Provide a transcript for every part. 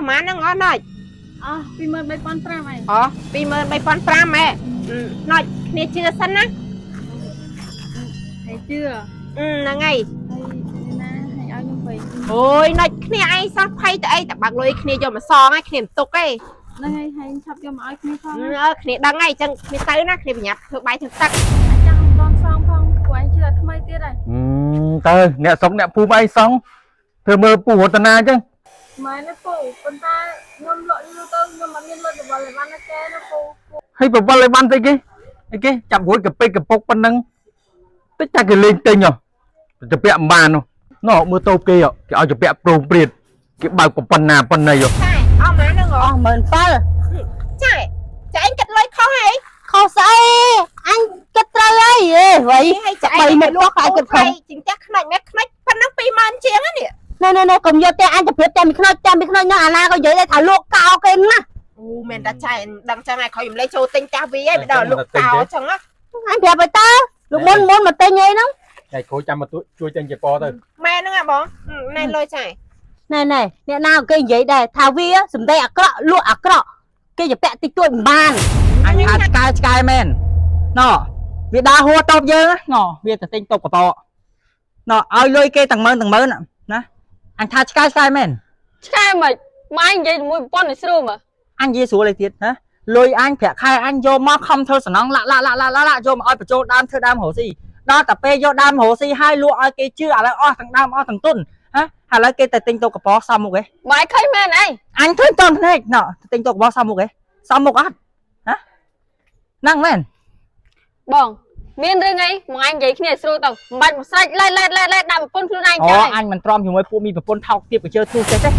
má nó ngon rồi vì mơn mấy con pram mày vì mơn mấy con pram mẹ nói nè chưa sân á thấy chưa là ngày hay ao như vậy ôi nói nè ai sao phay tại tập bạc lôi nè cho mà son ấy nè tục ấy hay sắp cho mọi người không nè đang ngày chẳng nè tới nó nè nhập thượng bài thượng tắc chẳng con xong không của anh chưa tham mấy tiết này tơ nè sống nè phu bay xong thưa mơ phu hồ tần na chứ mày nó phụ con ta ngâm lộn như tôi nhưng mà miên lộn được vào lại ban nó kê nó phụ hay bà ba lại ban tay cái chạm gối cặp cây cặp bốc ban nâng tất cả cái lên tên nhở chụp bẹ màn rồi nó mưa tô kia rồi cái ao chụp bẹ pro priệt cái bài của phần nào phần này rồi chạy má nó ngỏ mình phải chạy chạy anh cất lôi khó hay không sai anh kết ra ấy vậy hay chạy mày một lúc phải kết không chính chắc này mẹ này phần nó pi man chiếng á nè nè cùng vô tay anh chụp cho mình nói nó là có vậy để thả luộc cao cái mà mình đã chạy đằng trong này khỏi dùng lấy châu tinh cha vi ấy bây giờ lục cao chẳng á anh đẹp vậy ta lục muốn mà tên nhây lắm này khối trăm mà chui chân chè po thôi mẹ nó nghe bó này lôi chạy này nè nào cái vậy đây thảo vi á sầm tay ạc cọ lụa ạc cọ cái chụp bẹ tịch tuổi bàn anh hạt sky man nó việc đa hoa tóc dơ á nó việc tên tộc của to nó ai lôi cây tầng mơn nè nè anh tha sky man Sky mà anh vậy mùi con này xưa mà anh gì số lại tiệt hả lôi anh phải khai anh vô móc không thôi sẵn nóng lạ vô mà ơi phải cho đam thưa đam hồ gì đó tập pe vô đam hồ gì hai lụa ai cây chưa à lại thằng đam thằng tuần hả hay là cây tên tộc của po xong một cái bài khai mẹ này anh thấy toàn thế nọ tên tộc của po xong một cái xong một át hả năng lên bỏng miên rơi ngay mà anh vậy kia xưa tao bạch một sạch lại đạp một conខ្លួនanh anh mình trom thì mới phụ mi và con thao tiếp của chơi thu chết đấy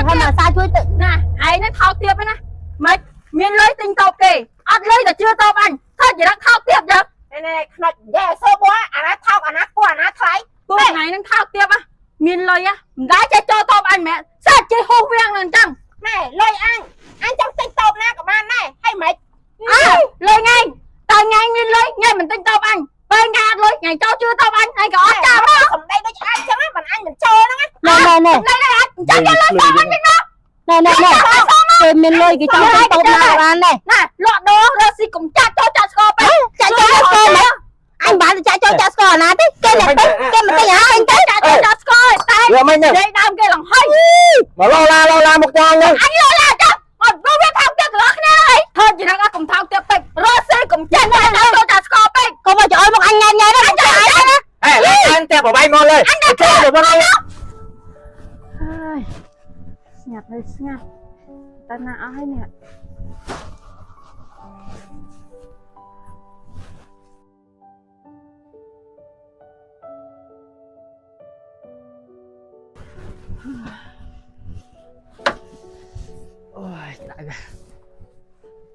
hay mà sai chuối tự nè ai nó thao tiếp ấy nè mày miên lấy tinh tộc kì ăn lấy là chưa tao anh thôi chỉ đang thao tiếp được này này dè sơ búa nó thọc nó qua nó thấy cô này nó thao tiếp á miên lấy á đá chơi cho tao anh mẹ sao chơi hô viên lần chăng này lôi anh trong tinh tộc na của bạn này hay mày lấy ngay tao ngay miên lấy ngay mình tinh tộc anh bây ngay lấy ngày cho chưa tao anh có chào đó cầm đây nó cho anh chứ mình anh mình chơi nó nè đây anh cho lên tao anh nó nè rồi mình lôi cái trong cái tôm nào ăn này nè loạn đó ra xí cùng cha cho scoreไป chạy cho mày anh bán chạy cho score nè tí cái này cái mà cái nhà anh tới cha cho score tay mày nhỉ đây đam kia lòng hơi mà lo la một con luôn anh lo la cho còn đâu biết thao tiếp được này thôi chỉ đang cùng thao tiếp tịch ra xí cùng cha cho scoreไป không bao giờ ơi một anh nhanh nhanh đó chạy đó anh teo vào bay ngon lên anh chơi được ngon nhạt hơi ngạt ta nã hay nè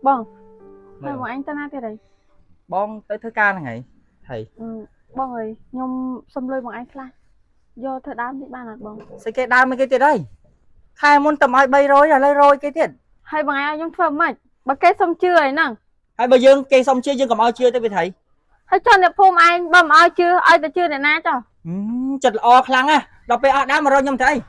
bong thôi bọn anh ta nã thế đấy bong tới thứ ca này ngày thầy bong ơi nhung xâm lôi bọn anh khai do thời đám thì ban là bong xây cái đam mấy cái tiền đây khai môn tầm ai bay rồi là lấy rồi cái tiền hay bọn anh nhung phẩm mày bà cây xong chưa ấy nè hai bà dương cây xong chưa dương cầm ao chưa tới vì thầy hay cho nè phôm anh bầm ao chưa ai ta chưa để na cho chật o khăn à đọc về đam mà rồi nhầm thầy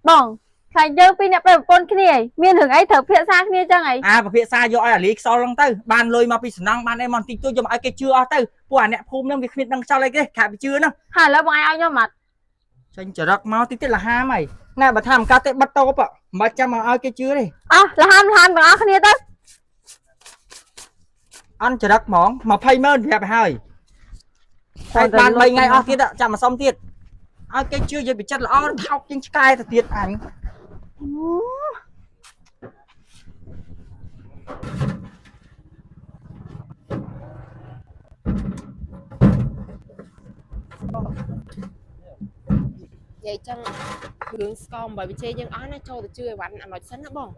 bong khai dơ pin nẹp đây con cái này miên hưởng ấy thở phía xa kia cho ngày và phía xa do ai là lý sau lăng tới ban lôi mà bị sẵn năng ban em mòn tinh tôi cho mọi cái chưa tới của nẹp phôm năng việc đằng sau đây cái khả bị chưa năng hà là bọn anh nhau mặt tranh trở rắc máu tí tiết là ha mày nè bà tham cá tệ bắt tao ạ mà chăm mà ai cái chưa đi là ham bọn anh kia tới ăn trở rắc món mà phay mơn đẹp hai ban bay ngay ở kia đã chăm mà xong tiết ai cái chưa giờ bị chất là o thọc trên sky thật tiết ảnh vậy chăng hướng scom bởi vì chơi nhưng nó cho từ chưa bạn ăn nói sẵn nó bỏng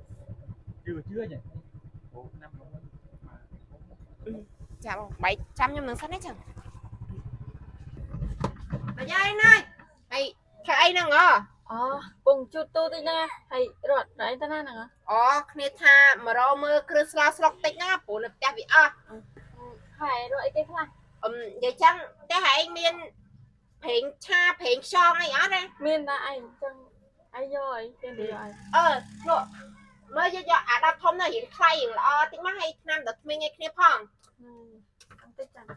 chưa nhỉ chả bỏng 700 nhưng nó sẵn đấy chẳng bà dây này hay cái ai năng cùng chút tu tí nè hay rồi đấy ta nè kia tha mà rau mơ cứ slot tích nó bổ lực cha bị phải rồi cái này vậy chăng cái hãy miên phèn cha phèn son này ở đây miên là anh chân ai rồi trên đi rồi លោកមើលយកអាដាក់ធំនៅរៀងខ្លៃរៀងល្អតិចមកឲ្យឆ្នាំដល់ថ្មីឲ្យគ្នាផង ăn tích chẳng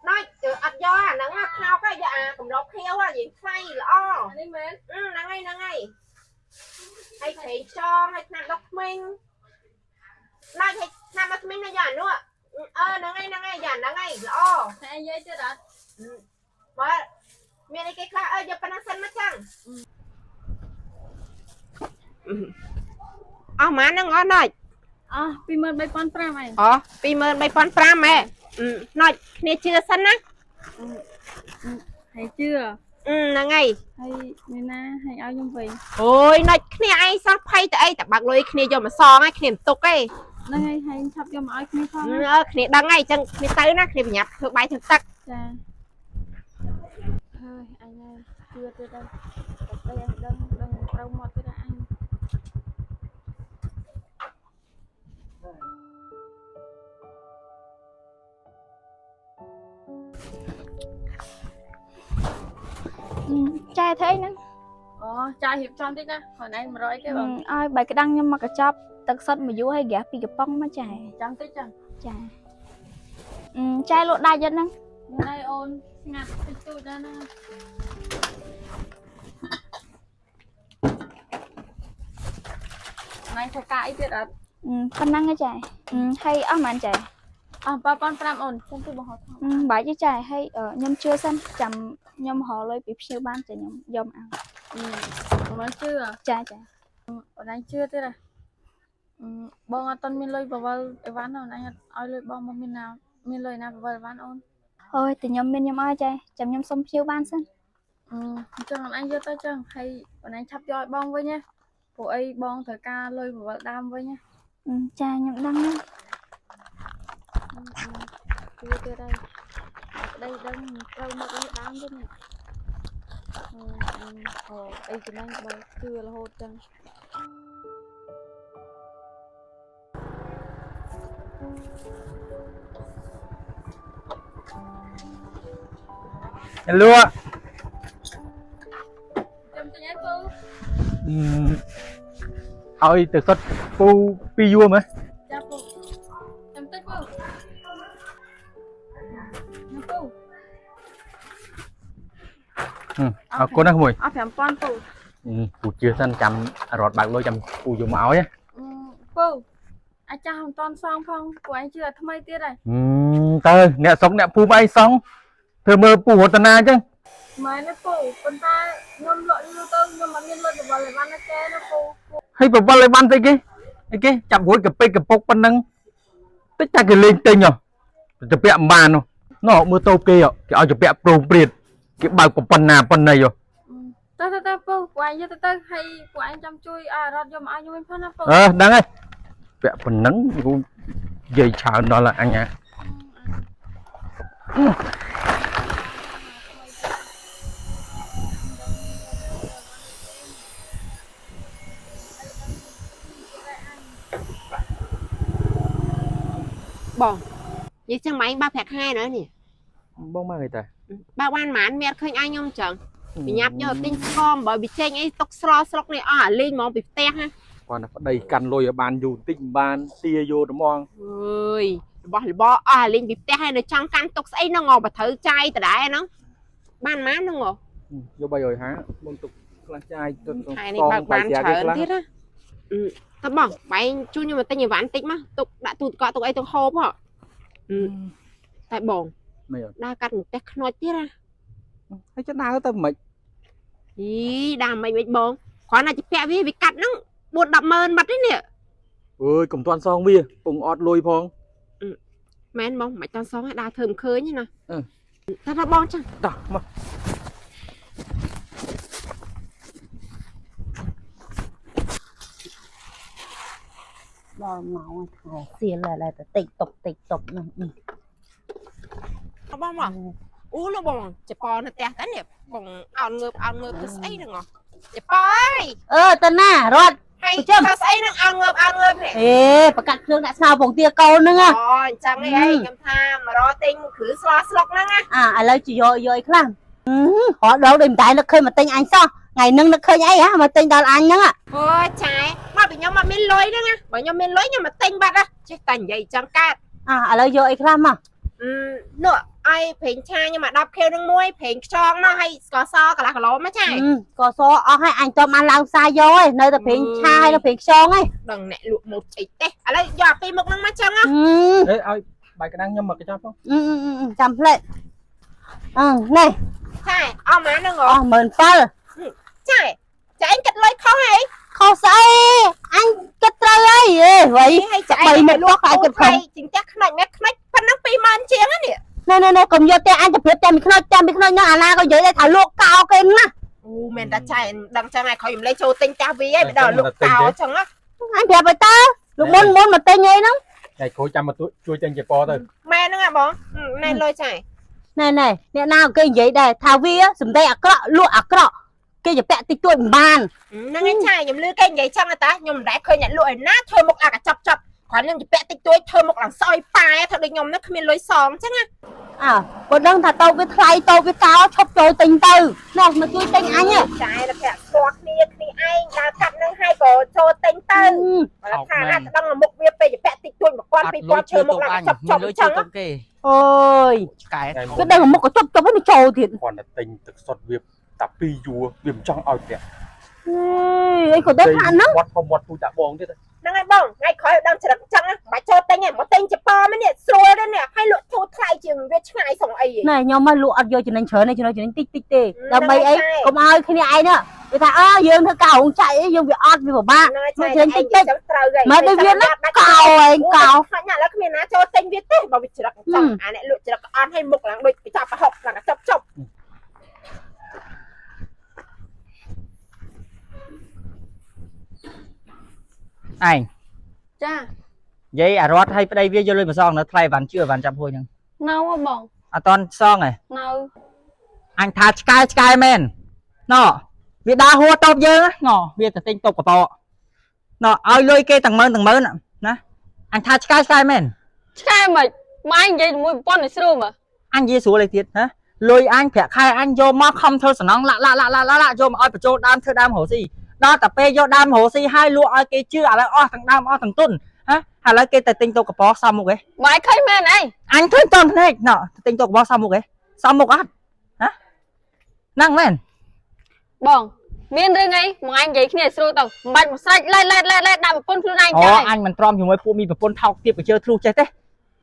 ណយទៅអត់យកអាហ្នឹងថោកឯងយកអាកំឡុកខៀវរៀងខ្លៃល្អ đi men ហ្នឹងហើយឲ្យខេងចងឲ្យឆ្នាំដល់ថ្មីណយឲ្យឆ្នាំដល់ថ្មីណាយកអានោះហ្នឹងហើយយកអាហ្នឹងហើយល្អ hai giấy chưa đặt មើលមានអីគេខ្លះយកប៉ុណ្ណឹងសិនមកចឹងអស់ម៉ានហ្នឹងអស់ណយ pi men bay con pram này អូ 23500 ម៉ែណយគ្នាជឿសិនណា hay chưa ហ្នឹងហើយ hay nên na hay ao nhung về អូយណយគ្នាឯងសោះភ័យទៅអីតែបាក់លុយគ្នាយកមកសងឲ្យគ្នាមិនទុកទេ đây hay sắp cho mọi người không គ្នាដឹងហើយចឹងគ្នាទៅណាគ្នាប្រញាប់ធ្វើបាយធ្វើទឹក cha thôi anh ơi chưa chưa đâu đây anh đừng trâu một cái đã anh ចែធ្វើអីហ្នឹង cha hiệp trong tích nè hồi nay mà rồi cái ឲ្យបាយក្តាំងខ្ញុំមកកញ្ចប់ទឹកសុទ្ធមួយយូរហើយក្រាស់ពីកំប៉ុងមកចែ trong tích chẳng ចែលក់ដាច់ហ្នឹង hôm nay ôn ngặt tích tụi ra nè này phải cãi tiệt à ប៉ុណ្ណឹងឯងចែហើយអស់មិនចែ ba con pram ôn xem tôi bỏ hột បាយចែហើយខ្ញុំជឿសិនចាំខ្ញុំរកលុយពីភ្ញៀវបានតែខ្ញុំយកមក nói chưa ចាចា ở đây chưa thế này bông toàn miền lơi bảo vợ ván nào này ai lơi bông mà miền lơi nào bảo vợ ván ôn អូយតែខ្ញុំមានខ្ញុំឲ្យចែចាំខ្ញុំសុំភ្ញៀវបានសិន chẳng anh chưa tới chẳng hay bọn anh chắp cho bông với nhé của ấy bông thời ca lơi bảo vợ đam với nhé ចាខ្ញុំដឹងហ្នឹង chưa tới đây đây đang trâu một cái đám với nè ấy cái này bảo chưa là hột chẳng lúa chăm cho nhé cô ឲ្យទៅសុទ្ធពូពីយួរមើល chăm cô chăm tích cô nhá cô អរគុណណាស់ក្មួយ à phải con cô ពូជឿសិនចាំរត់បើកលុយចាំពូយកមកឲ្យ cô anh cha không toàn xong không của anh chưa thay mấy tiết này ទៅអ្នកសុកអ្នកភូមិអីសងធ្វើមើលពូរតនាអញ្ចឹង mấy nó cô con ta nhom lội như tôi nhưng mà miên lội được vào lại ban nó ke nó cô ហើយប្រវត្តិឲ្យបានតិចគេអីគេចាប់រួចកាពេកកពុកប៉ុណ្ណឹងតិចតែគេលេងទិញទៅពាក់មិនបានណោះមើលតូបគេគេឲ្យទៅពាក់ប្រងព្រាតគេបើកប៉ុណ្ណាប៉ុណ្ណី tới cô của anh như tới hay của anh chăm chui rót vô mà anh như mình phân cô ដឹងហើយពាក់ប៉ុណ្ណឹងនិយាយច្រើនដល់អញ បងនិយាយចឹងម៉ែបាប្រាក់ខែnữa nè បងមកអីតា បើបានម៉ានមានឃើញអញខ្ញុំចឹងប្រញាប់យកទិញស្គមបើវាចេញអីទុកស្រស្រុកនេះអស់អាលេងហ្មងពីផ្ទះណា គាត់ថាប្តីកាន់លុយឲ្យបានយូរបន្តិចមិនបានទាយកត្មង អើយរបស់របរអស់អាលេងពីផ្ទះហើយនៅចង់កាន់ទុកស្អីហ្នឹងបើត្រូវចាយតដែរហ្នឹងបានម៉ានហ្នឹង យក350បងទុកខ្លះចាយទៅ ថ្ងៃនេះបើបានច្រើនទៀតណាតើបងបែងជួយខ្ញុំមកទិញអីវ៉ាន់តិចមកទុកដាក់ទូទឹកកកទុកអីទៅហូបហ៎តែបង មែន ដើរកាត់ផ្ទះខ្នាច់ទៀតណា ហើយចុះដើរទៅមិន អីដើរមិនវិញបងគ្រាន់តែជាពាក់វាកាត់ហ្នឹង 4-10 ម៉ឺនបាត់ទេនេះ អើយកុំទាន់សងវាពងអត់លុយផង មែនបងមិនតាន់សងឲ្យដើរធ្វើមិនឃើញទេណាថាបងចឹង តោះមក ដល់មកថែសៀលlạiតិចតុកនោះ បងមកអូលោកបងចប៉នៅផ្ទះតើនេះបងអោនងើបទៅស្អីហ្នឹងចប៉អើយ ទៅណារត់ hay cho ấy nó ao ngợp này เอ๊ะประกาศเครื่องដាក់ស្ងោរពងទាកូនហ្នឹង rồi chẳng ấy nhầm tha mà lo tinh khử slot nó á ឥឡូវជីយកអីខ្លះហត់ដល់ដូចមិនតែនឹកឃើញមកទិញអញសោះថ្ងៃហ្នឹងនឹកឃើញអីហ៎មកទិញដល់អញហ្នឹង ôi trái mà bị nhau mà miên lối đó nha bởi nhau miên lối nhưng mà tinh bạc á chứ tành vậy chẳng cát ឥឡូវយកអីខ្លះមក nữa ai phèn cha nhưng mà đọc kêu đừng muối phèn tròn nó hay có so cả là cả lố má trái ក៏សអស់ឲ្យអញតបានឡើងផ្សារយកឯងនៅតែព្រៀងឆាយនៅព្រៀងខ្យងឯង đừng nè luộc một ít tê à đây giờ phi một năng má chăng á អេឲ្យបាយក្តាំងខ្ញុំមកកញ្ចប់ផង ចាំផ្លេតនេះ trái ao má đừng អ ngỏ ស់17000 trái trái anh cất lối khó hay ខុសស្អីអញគិតត្រូវអីវ៉ៃ hay trái bay anh một luộc lúc ai ai cất cất hay chính chắc này mẹ khách phân năng pi man chiếng á nè ណែកុំយកតែអញទៅព្រៀបតែមួយខ្នើចតែមួយខ្នើចហ្នឹងអាណាក៏និយាយដែរថាលក់កោគេណា u men đã trái đằng chẳng ai khỏi dùng lấy châu tinh cha vi ấy bắt đầu luộc tàu chẳng á អញប្រាប់ឲ្យតើលោកមុនមកទិញអីហ្នឹង តែគ្រូចាំមកជួយចេញជាពទៅ mẹ nó à bóng này lôi trái ណែអ្នកណាគេនិយាយដែរថាវាសំដីអាក្រក់លក់អាក្រក់គេจะแปะតិចតួចមិនបាន năng cái trái nhầm lư kênh vậy chăng là ta nhầm đã khơi nhận lụi nát thôi một à cả chọc chọc khoản nhầm chỉ bẹ tích tuổi thôi một lần soi pa thật được nhầm nó không lối xóm chắc á បើដឹងថាតោវាថ្លៃតោវាកោឈប់ចូលទិញទៅណោះមកជួយទិញអញ trái là kẹt xót ni anh đã cắt nâng hai cổ cho tinh tân mà thà là đang là một việc về bẹ tích tuổi một con bị con chơi một lần chọc chọc chăng á អូយ កែ cứដឹងមកក៏ជប់ទៅនេះចូលទៀត គាត់តែទិញទឹកសុទ្ធវាតាពីយួរវាមិនចង់ឲ្យប្រាក់ អីក៏ដឹងថាហ្នឹង វត្តធំវត្តទូដាក់បងទៀត năng ai bông ngay khỏi đang chật chăng á mà cho tinh này một tinh chỉ po mới nè xua đây nè hay lụa thu thay chừng việc ngay sống ấy ណែខ្ញុំមកលក់អត់យកចំណេញច្រើនទេចំណេញតិចតិចទេដើម្បីអីកុំឲ្យគ្នាឯងណាវាថាយើងធ្វើការរោងចក្រអីយើងវាអត់វាពិបាក nói trái anh chỉ chẳng trâu gầy មកដូចវាណាកោឯងកោ phải nhà là cái miền Nam cho tinh viết thế bảo bị chật chăng à này lụa chật ăn hay mục là đôi cái chọc học là chọc chọc ឯង ចា និយាយអារត់ឲ្យប្តីវាយកលុយមកសងនៅថ្លៃវ៉ាន់ជឿវ៉ាន់ចាប់ហួយហ្នឹង នៅហ៎បង អត់តន់សងឯង នៅ អញថាឆ្កែមែនណោវាដើរហួរតបយើងណោវាទៅទិញតុបកតណោឲ្យលុយគេទាំងម៉ឺនណាអញថាឆ្កែមែន ឆ្កែមិនម៉ែនិយាយជាមួយប្រពន្ធឲ្យស្រួលមើល អញនិយាយស្រួលអីទៀតហ៎លុយអញប្រាក់ខែអញយកមកខំធ្វើសំណងឡាក់យកមកឲ្យបញ្ចូលដើមធ្វើដើមរស់ស៊ីដល់តែពេលយកដើមរស់ស៊ីហើយលក់ឲ្យគេជឿឥឡូវអស់ទាំងដើមអស់ទាំងទុនហ៎ឥឡូវគេទៅទិញតុកបោសំមុខឯង ម៉ែឃើញមែនអី អញឃើញតន់ភ្នែកណោទិញតុកបោសំមុខឯងសំមុខអត់ហ៎ហ្នឹងមែន បងមានរឿងអីមកអញនិយាយគ្នាស្រួលទៅមិនបាច់មកស្រេចឡែដាក់ប្រពន្ធខ្លួនឯង អូ ចា អញមិនព្រមជាមួយពួកមីប្រពន្ធថោកទៀតបើជឿធ្លុះចេះទេ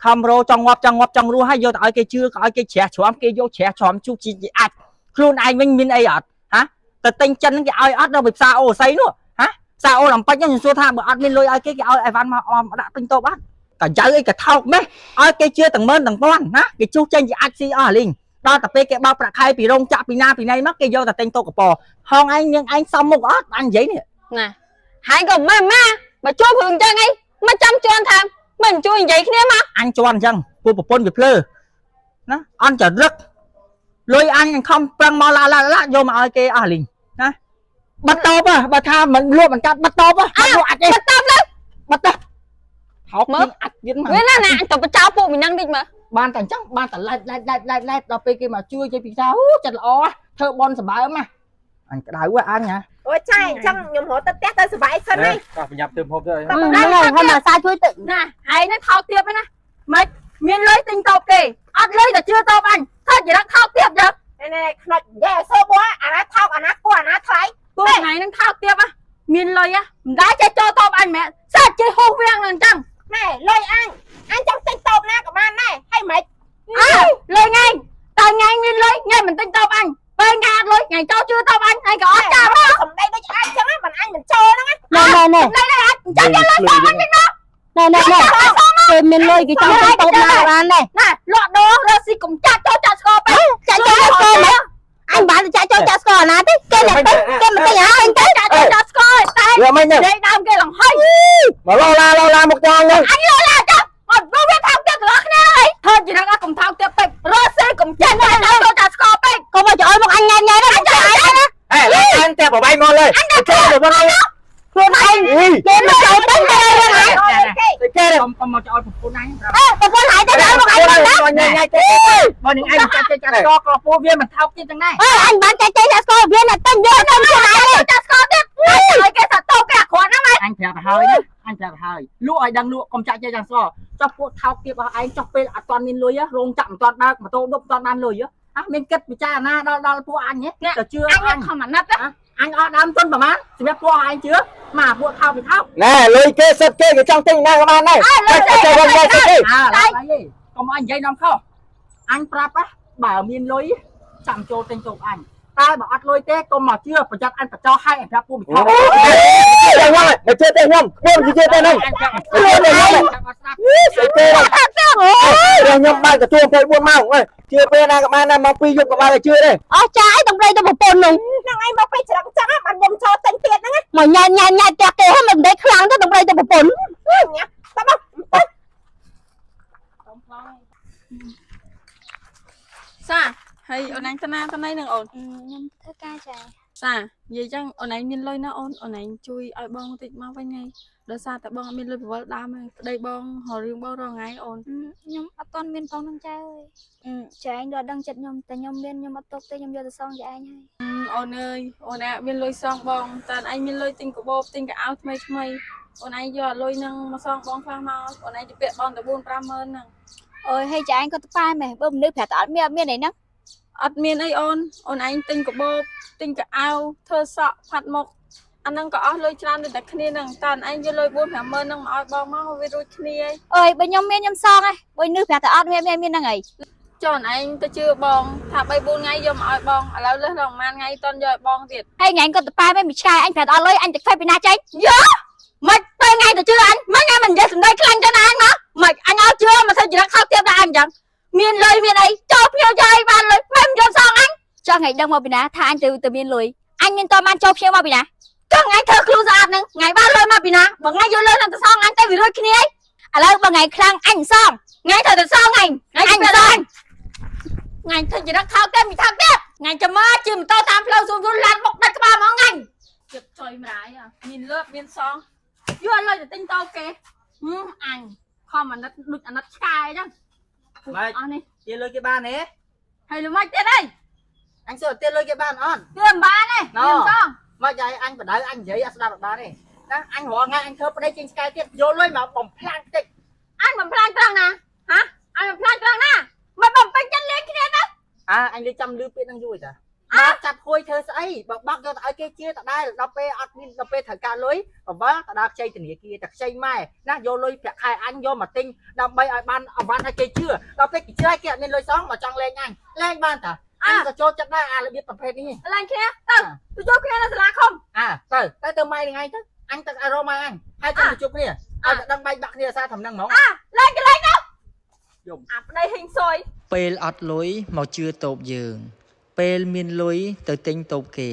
ខំរោចង់ងាប់ចង់រស់ហើយយកទៅឲ្យគេជឿក៏ឲ្យគេជ្រះច្រំគេយកជ្រះច្រំជុះជីអាចខ្លួនឯងវិញមានអីអត់ហ៎ទៅទិញចិនគេឲ្យអត់ដល់ផ្សារអូស័យនោះហ៎ផ្សារអូលំពេចខ្ញុំសួរថាបើអត់មានលុយឲ្យគេឲ្យអីវ៉ាន់មកដាក់ទិញតបអត់ក៏ចៅអីក៏ថោកម៉េះឲ្យគេជឿទាំងម៉ឺនទាំងពាន់ណាគេជុះចេញជាអាចស៊ីអស់លីងដល់តែពេលគេបោកប្រាក់ខែពីរោងចក្រពីណាមកគេយកតែទិញតុកកពហងឯងនាងឯងសំមុខអត់អញនិយាយនេះ ណាហើយក៏ម៉ែបើជួបរឿងចឹងអីមកចាំជន់ថាមិនជួយនិយាយគ្នាមក អញជន់អញ្ចឹងពួកប្រពន្ធវាភ្លើណាអន់ចរឹកលុយអញខំប្រឹងមកឡាយកមកឲ្យគេអស់លីងណាបាត់តបបើថាមិនលក់មិនកាត់បាត់តបបាត់លក់អាចទេបាត់តបលើបាត់តបថោកមើលអាចទៀតមក វាណាអញទៅបចោពួកមីនឹងតិចមើល បានតែអញ្ចឹងបានតែឡែកដល់ពេលគេមកជួយគេពីសាចិត្តល្អធ្វើបនសម្បើមអញក្តៅអញហ៎ ôi trái chăng nhầm hổ tất tét tới sự bãi sân này បាទប្រញាប់ទៅហូបទៅ ហើយមកសាជួយទៅ ណាឯងនេះថោកទៀតណាមិនមានលុយទិញតបគេអត់លុយតែជឿតបអញធ្វើជារកថោកទៀតយើ này này khạch dè sơ búa à nó thao à nó qua à nó thái ពួកថ្ងៃនឹងថោកទៀតមានលុយមិនដែរចេះចូលតបអញមែនសាច់ចេះហូសវាំងនឹងអញ្ចឹង này lôi anh trong tinh tôm na của bạn này hay mày លុយថ្ងៃតើថ្ងៃមានលុយថ្ងៃមិនទិញតបអញពេលថ្ងៃអត់លុយថ្ងៃចូលជឿតបអញថ្ងៃក៏អត់ចាំ cầm đây nó anh chẳng á anh mình cho nó á ណែ ចាំយកលុយតបអញវិញមក គេមានលុយគេចង់ទៅតបណាបានដែរ ណាលក់ដូររកស៊ីកុំចាក់ចូលចាក់ស្គរពេក ចាក់ចូលស្គរមកអញបានចាក់ចូលចាក់ស្គរណាទេគេមិនទៅគេមិនទៅហើយទៅ ចាក់ចូលចាក់ស្គរតែ វាមិនទេ និយាយដើមគេលងហុយ មកឡាមកចងហ្នឹង អញលឡាចាអត់វាវាថោកទៀតទាំងអស់គ្នាហើយធ្វើជារកកុំថោកទៀតពេករកស៊ីកុំចាក់ចូលចាក់ស្គរពេក កុំមកចោលមកអញញ៉ៃណា អេឡើងតែបបាយមកលើចូលទៅមក ខ្លួនឯងគេមកចូលទៅទៅហ្នឹងឯង គេ កុំមកចោលប្រពន្ធអញ ប្រពន្ធហើយទៅដល់មកឯងហ្នឹង ញ៉ៃទេបើនឹងឯងចាត់ចាត់ស្គរក៏ពោះវាមិនថោកទៀតទាំងដែរ អញបានចេះចេះស្គាល់វាតែញយកទៅខ្លួនឯងចាស្គាល់ទៀតហើយគេថាតោគេគ្រាន់ហ្នឹង អញប្រាប់ទៅហើយណាអញប្រាប់ទៅហើយលក់ឲ្យដឹងលក់កុំចាក់ចេះចាត់ស្គរចុះពួកថោកទៀតរបស់ឯងចុះពេលអត់ទាន់មានលុយរោងចាក់មិនទាន់ដើរម៉ូតូដប់មិនទាន់បានលុយមានគិតពិចារណាដល់ពួកអញទេទៅជឿអញខំអាណិតអញអត់ដើមទុនប្រហែលសម្រាប់ពួកឯងជឿមកពួកថោកពីថោក ណែលុយគេសិតគេចង់ទិញណាក៏បានដែរគេវងវងគេ ឡើយកុំឲ្យនិយាយនាំខុសអញប្រាប់បើមានលុយចាំចូលទិញទូកអញតែបើអត់លុយទេកុំមកជឿប្រយ័ត្នអញបចោឲ្យប្រាប់ពួកពិថោក ចាំមកជឿទេខ្ញុំខ្ញុំជឿទេហ្នឹងខ្ញុំបានទទួល24ម៉ោងជឿពេលណាក៏បានដែរមក2យប់ក៏បានជឿដែរ អស់ចាយតំប្រៃទៅប្រពន្ធនោះ ហ្នឹងឯងមកពេលច្រឹកចឹងបានខ្ញុំចូលទិញទៀតហ្នឹង មកញ៉ាំតែគេមិនដេកខ្លាំងទៅតំប្រៃទៅប្រពន្ធ ញ៉ាំតបទៅ សាហើយអូនឯងទៅណាទៅណីនឹងអូន ខ្ញុំធ្វើការចា សានិយាយចឹងអូនឯងមានលុយណាអូនអូនឯងជួយឲ្យបងតិចមកវិញហើយដោយសារតែបងអត់មានលុយបវលដើមហើយប្តីបងររឿងបងរងថ្ងៃអូន ខ្ញុំអត់ទាន់មានផងនឹងចៅអើយចៅឯងដល់ដឹងចិត្តខ្ញុំតែខ្ញុំមានខ្ញុំអត់ទុកទេខ្ញុំយកទៅសងចៅឯងហើយ អូនអើយអូនឯងមានលុយសងបងតែឯងមានលុយទិញកាបូបទិញកៅអៅថ្មីថ្មីអូនឯងយកលុយនឹងមកសងបងខ្លះមកអូនឯងទៅពាក់បងទៅ 4-5 ម៉ឺនហ្នឹង អូយហើយចៅឯងក៏ទៅប៉ែមែនបើមនុស្សប្រាប់តែអត់មានអីហ្នឹង អត់មានអីអូនអូនឯងទិញកាបូបទិញកៅអៅធ្វើសក់ផាត់មុខអាហ្នឹងក៏អស់លុយច្រើនដូចតែគ្នាហ្នឹងតែឯងយកលុយ 4-5 ម៉ឺនហ្នឹងមកឲ្យបងមកវារួចគ្នាហើយ អើយបើខ្ញុំមានខ្ញុំសងហ៎បើមនុស្សប្រាប់តែអត់មានហ្នឹងហើយ ចុះអូនឯងទៅជឿបងថា3-4ថ្ងៃយកមកឲ្យបងឥឡូវលើសដល់ប្រហែលថ្ងៃតន់យកឲ្យបងទៀត ហើយថ្ងៃក៏ទៅប៉ែមែនមួយឆ្កែអញប្រាប់តែអត់លុយអញទៅខ្វែពីណាចេញយោមិនទៅថ្ងៃទៅជឿអញមិនថ្ងៃមិននិយាយសំដីខ្លាំងចឹងណាអញមកមិនអញឲ្យជឿមកធ្វើចរិតខុសទៀតដែរអញចឹងមានលុយមានអីចូលភ្ញៀវចៃបានលុយមិនយកសងអញចុះថ្ងៃដឹងមកពីណាថាអញទៅមានលុយអញមានតបានចូលភ្ញៀវមកពីណាចុះថ្ងៃធ្វើខ្លួនស្អាតហ្នឹងថ្ងៃបានលុយមកពីណាបើថ្ងៃយកលុយនឹងទៅសងអញទៅវារួចគ្នាឥឡូវបើថ្ងៃខ្លាំងអញសងថ្ងៃត្រូវទៅសងអញថ្ងៃសងថ្ងៃធ្វើចរិតខុសទៀតមិនថោកទៀតថ្ងៃចាំមកជិះម៉ូតូតាមផ្លូវសួនឡានបុកដាច់ក្បាលហ្មងអញ ជិបចុយម្ដាយមានលើបមានសងយកលុយទៅទិញតោគេអញខំអាណិតដូចអាណិតឆ្កែអញ្ចឹងអស់នេះ ទាលុយគេបានទេ ហើយលុយមកទៀតអី អញសួរទាលុយគេបានអត់ ទៀតមិនបានទេមានសង មកយាយអញបដៅអញនិយាយអត់ស្ដាប់អត់បានទេណាអញរងថ្ងៃអញធ្វើប្តីចេញឆ្កែទៀតយកលុយមកបំផ្លាញតិច អញបំផ្លាញត្រង់ណាហ៎អញបំផ្លាញត្រង់ណាមិនបំពេញចិត្តលេងគ្នាទៅ អញលេចាំលឺពាក្យហ្នឹងយូរតាមកចាប់ហួយធ្វើស្អីបើបាក់យកទៅឲ្យគេជឿតដែរដល់ពេលអត់មានដល់ពេលត្រូវការលុយបបាតដល់ខ្ចីធនាគារតែខ្ចីម៉ែណាយកលុយប្រាក់ខែអញយកមកទិញដើម្បីឲ្យបានអវ៉ាន់ឲ្យគេជឿដល់ពេលគេជឿឲ្យគេអត់មានលុយសងមកចង់លេងអញលេងបានតាអញក៏ចូលចិត្តដែរអារបៀបប្រភេទនេះ លេងគ្នាទៅជួបគ្នានៅសាលាខំ ទៅម៉ៃថ្ងៃទៅអញទៅអារ៉ូម៉ៃអញហើយទៅជួបគ្នាឲ្យតែដឹងបែកបាក់គ្នាសារត្រឹមហ្នឹងហ្មង លេងទៅយំអាប្តីហេងសុយ ពេលអត់លុយមកជឿតូបយើងពេលមានលុយទៅទិញតូបគេ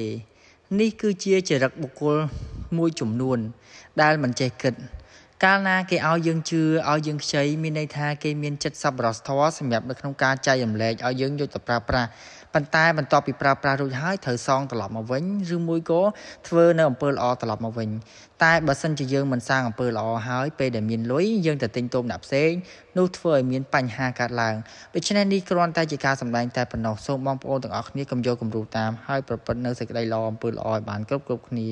នេះគឺជាចរិតបុគ្គលមួយចំនួនដែលមិនចេះគិតកាលណាគេឲ្យយើងជឿឲ្យយើងខ្ចីមានន័យថាគេមានចិត្តសប្បុរសធម៌សម្រាប់នៅក្នុងការចែករំលែកឲ្យយើងយកទៅប្រើប្រាស់ប៉ុន្តែបន្ទាប់ពីប្រើប្រាស់រួចហើយត្រូវសងត្រឡប់មកវិញឬមួយក៏ធ្វើនៅអំពើល្អត្រឡប់មកវិញតែបើសិនជាយើងមិនសាងអំពើល្អហើយពេលដែលមានលុយយើងទៅទិញតូបអ្នកផ្សេងនោះធ្វើឲ្យមានបញ្ហាកើតឡើងដូច្នេះនេះគ្រាន់តែជាការសម្ដែងតែប៉ុណ្ណោះសូមបងប្អូនទាំងអស់គ្នាកុំយកគំរូតាមហើយប្រព្រឹត្តនៅសេចក្តីល្អអំពើល្អឲ្យបានគ្រប់គ្នា